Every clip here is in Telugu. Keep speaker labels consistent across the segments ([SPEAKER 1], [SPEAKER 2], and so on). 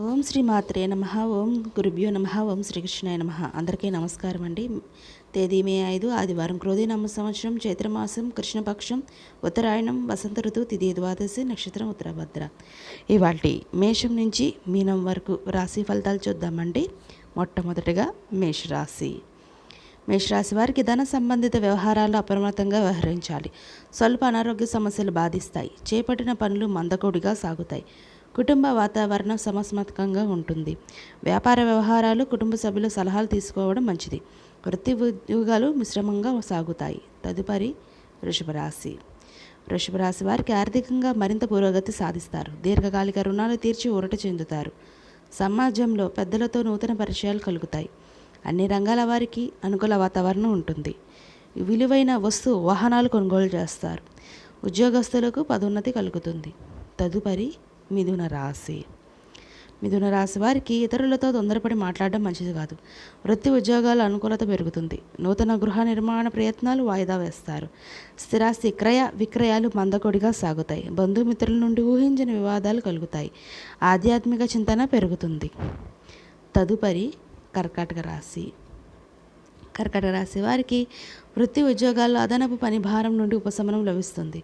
[SPEAKER 1] ఓం శ్రీ మాత్రే నమ. ఓం గురుభ్యో నమ. ఓం శ్రీకృష్ణాయ నమ. అందరికీ నమస్కారం అండి. తేదీ మే 5 ఆదివారం, క్రోధి నామ సంవత్సరం, చైత్రమాసం, కృష్ణపక్షం, ఉత్తరాయణం, వసంత ఋతువు, తిథి ద్వాదశి, నక్షత్రం ఉత్తరభద్ర. ఇవాల్టి మేషం నుంచి మీనం వరకు రాశి ఫలితాలు చూద్దామండి. మొట్టమొదటిగా మేషరాశి. మేషరాశి వారికి ధన సంబంధిత వ్యవహారాల్లో అప్రమత్తంగా వ్యవహరించాలి. స్వల్ప అనారోగ్య సమస్యలు బాధిస్తాయి. చేపట్టిన పనులు మందకొడిగా సాగుతాయి. కుటుంబ వాతావరణం సమస్యాత్మకంగా ఉంటుంది. వ్యాపార వ్యవహారాలు, కుటుంబ సభ్యుల సలహాలు తీసుకోవడం మంచిది. వృత్తి ఉద్యోగాలు మిశ్రమంగా సాగుతాయి. తదుపరి వృషభ రాశి. వృషభ రాశి వారికి ఆర్థికంగా మరింత పురోగతి సాధిస్తారు. దీర్ఘకాలిక రుణాలు తీర్చి ఊరట చెందుతారు. సమాజంలో పెద్దలతో నూతన పరిచయాలు కలుగుతాయి. అన్ని రంగాల వారికి అనుకూల వాతావరణం ఉంటుంది. విలువైన వాహనాలు కొనుగోలు చేస్తారు. ఉద్యోగస్తులకు పదోన్నతి కలుగుతుంది. తదుపరి మిథున రాశి. మిథున రాశి వారికి ఇతరులతో తొందరపడి మాట్లాడడం మంచిది కాదు. వృత్తి ఉద్యోగాల అనుకూలత పెరుగుతుంది. నూతన గృహ నిర్మాణ ప్రయత్నాలు వాయిదా వేస్తారు. స్థిరాస్తి క్రయ విక్రయాలు మందకొడిగా సాగుతాయి. బంధుమిత్రుల నుండి ఊహించిన వివాదాలు కలుగుతాయి. ఆధ్యాత్మిక చింతన పెరుగుతుంది. తదుపరి కర్కాటక రాశి. కర్కాటక రాశి వారికి వృత్తి ఉద్యోగాల్లో అదనపు పని భారం నుండి ఉపశమనం లభిస్తుంది.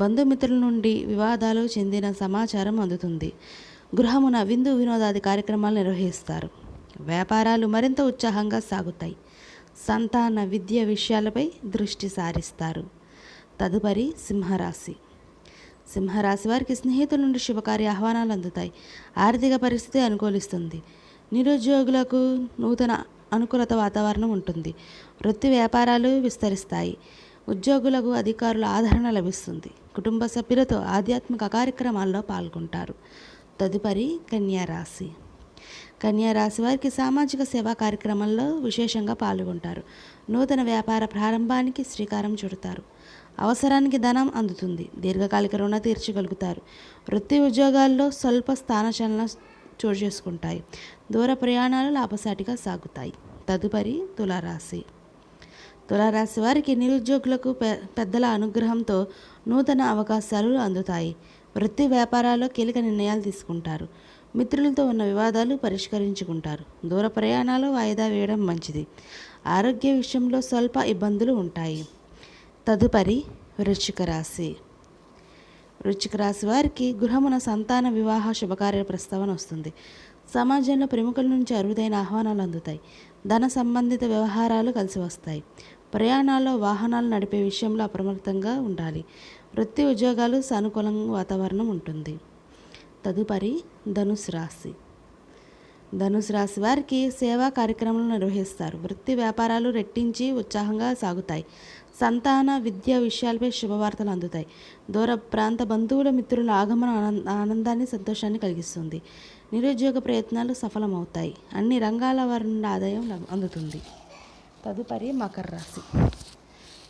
[SPEAKER 1] బంధుమిత్రుల నుండి వివాదాలు చెందిన సమాచారం అందుతుంది. గృహమున విందు వినోదాది కార్యక్రమాలు నిర్వహిస్తారు. వ్యాపారాలు మరింత ఉత్సాహంగా సాగుతాయి. సంతాన విద్య విషయాలపై దృష్టి సారిస్తారు. తదుపరి సింహరాశి. సింహరాశి వారికి స్నేహితుల నుండి శుభకార్య ఆహ్వానాలు అందుతాయి. ఆర్థిక పరిస్థితి అనుకూలిస్తుంది. నిరుద్యోగులకు నూతన అనుకూలత వాతావరణం ఉంటుంది. వృత్తి వ్యాపారాలు విస్తరిస్తాయి. ఉద్యోగులకు అధికారుల ఆదరణ లభిస్తుంది. కుటుంబ సభ్యులతో ఆధ్యాత్మిక కార్యక్రమాల్లో పాల్గొంటారు. తదుపరి కన్యారాశి. కన్యారాశి వారికి సామాజిక సేవా కార్యక్రమాల్లో విశేషంగా పాల్గొంటారు. నూతన వ్యాపార ప్రారంభానికి శ్రీకారం చుడతారు. అవసరానికి ధనం అందుతుంది. దీర్ఘకాలిక రుణ తీర్చగలుగుతారు. వృత్తి ఉద్యోగాల్లో స్వల్ప స్థానచలన చోటు చేసుకుంటాయి. దూర ప్రయాణాలు లాభసాటిగా సాగుతాయి. తదుపరి తులారాశి. తులారాశి వారికి నిరుద్యోగులకు పెద్దల అనుగ్రహంతో నూతన అవకాశాలు అందుతాయి. వృత్తి వ్యాపారాల్లో కీలక నిర్ణయాలు తీసుకుంటారు. మిత్రులతో ఉన్న వివాదాలు పరిష్కరించుకుంటారు. దూర ప్రయాణాలు వాయిదా వేయడం మంచిది. ఆరోగ్య విషయంలో స్వల్ప ఇబ్బందులు ఉంటాయి. తదుపరి వృశ్చిక రాశి. వృశ్చిక రాశి వారికి గృహమున సంతాన వివాహ శుభకార్య ప్రస్తావన వస్తుంది. సమాజంలో ప్రముఖుల నుంచి అరుదైన ఆహ్వానాలు అందుతాయి. ధన సంబంధిత వ్యవహారాలు కలిసి వస్తాయి. ప్రయాణాల్లో వాహనాలు నడిపే విషయంలో అప్రమత్తంగా ఉండాలి. వృత్తి ఉద్యోగాలు సానుకూల వాతావరణం ఉంటుంది. తదుపరి ధనుసు రాశి. ధనుసు రాశి వారికి సేవా కార్యక్రమాలు నిర్వహిస్తారు. వృత్తి వ్యాపారాలు రెట్టించి ఉత్సాహంగా సాగుతాయి. సంతాన విద్య విషయాలపై శుభవార్తలు అందుతాయి. దూర ప్రాంత బంధువుల మిత్రుల ఆగమన ఆనందాన్ని సంతోషాన్ని కలిగిస్తుంది. నిరుద్యోగ ప్రయత్నాలు సఫలమవుతాయి. అన్ని రంగాల వారి నుండి ఆదాయం అందుతుంది. తదుపరి మకర రాశి.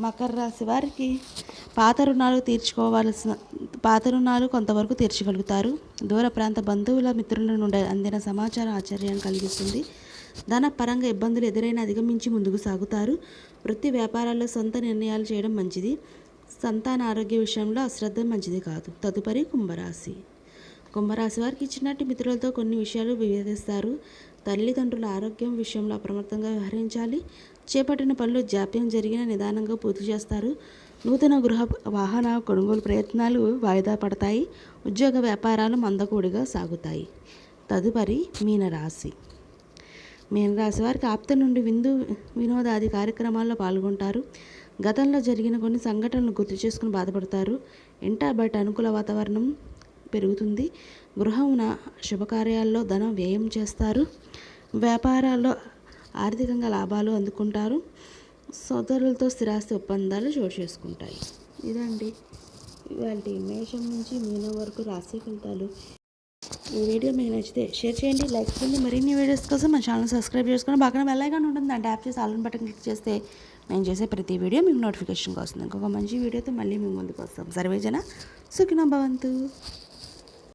[SPEAKER 1] మకర రాశి వారికి పాత రుణాలు కొంతవరకు తీర్చగలుగుతారు. దూర ప్రాంత బంధువుల మిత్రుల నుండి అందిన సమాచారం ఆశ్చర్యాన్ని కలిగిస్తుంది. ధన పరంగా ఇబ్బందులు ఎదురైనా అధిగమించి ముందుకు సాగుతారు. వృత్తి వ్యాపారాల్లో సొంత నిర్ణయాలు చేయడం మంచిది. సంతాన ఆరోగ్య విషయంలో అశ్రద్ధ మంచిది కాదు. తదుపరి కుంభరాశి. కుంభరాశి వారికి చిన్నటి మిత్రులతో కొన్ని విషయాలు వివేదిస్తారు. తల్లిదండ్రుల ఆరోగ్యం విషయంలో అప్రమత్తంగా వ్యవహరించాలి. చేపట్టిన పనులు జాప్యం జరిగిన నిదానంగా పూర్తి చేస్తారు. నూతన గృహ వాహన కొనుగోలు ప్రయత్నాలు వాయిదా పడతాయి. ఉద్యోగ వ్యాపారాలు మందకొడిగా సాగుతాయి. తదుపరి మీనరాశి. మీనరాశి వారికి ఆప్త నుండి విందు వినోదాది కార్యక్రమాల్లో పాల్గొంటారు. గతంలో జరిగిన కొన్ని సంఘటనలు గుర్తు చేసుకుని బాధపడతారు. ఇంటా బయట అనుకూల వాతావరణం పెరుగుతుంది. గృహమున శుభకార్యాల్లో ధనం వ్యయం చేస్తారు. వ్యాపారాల్లో ఆర్థికంగా లాభాలు అందుకుంటారు. సోదరులతో స్థిరాస్తి ఒప్పందాలు చోటు చేసుకుంటాయి. ఇదండి ఇవాళ మేషం నుంచి మీనం వరకు రాశి ఫలితాలు. ఈ వీడియో మీకు నచ్చితే షేర్ చేయండి, లైక్ చేయండి. మరిన్ని వీడియోస్ కోసం మన ఛానల్ సబ్స్క్రైబ్ చేసుకొని పక్కన బెల్ ఐకాన్ ఉంటుంది. దాన్ని ట్యాప్ చేసి ఆల్ బటన్ క్లిక్ చేస్తే నేను చేసే ప్రతి వీడియో మీకు నోటిఫికేషన్గా వస్తుంది. ఇంకొక మంచి వీడియోతో మళ్ళీ మేము ముందుకు వస్తాం. సర్వేజన సుఖినో భవంతు.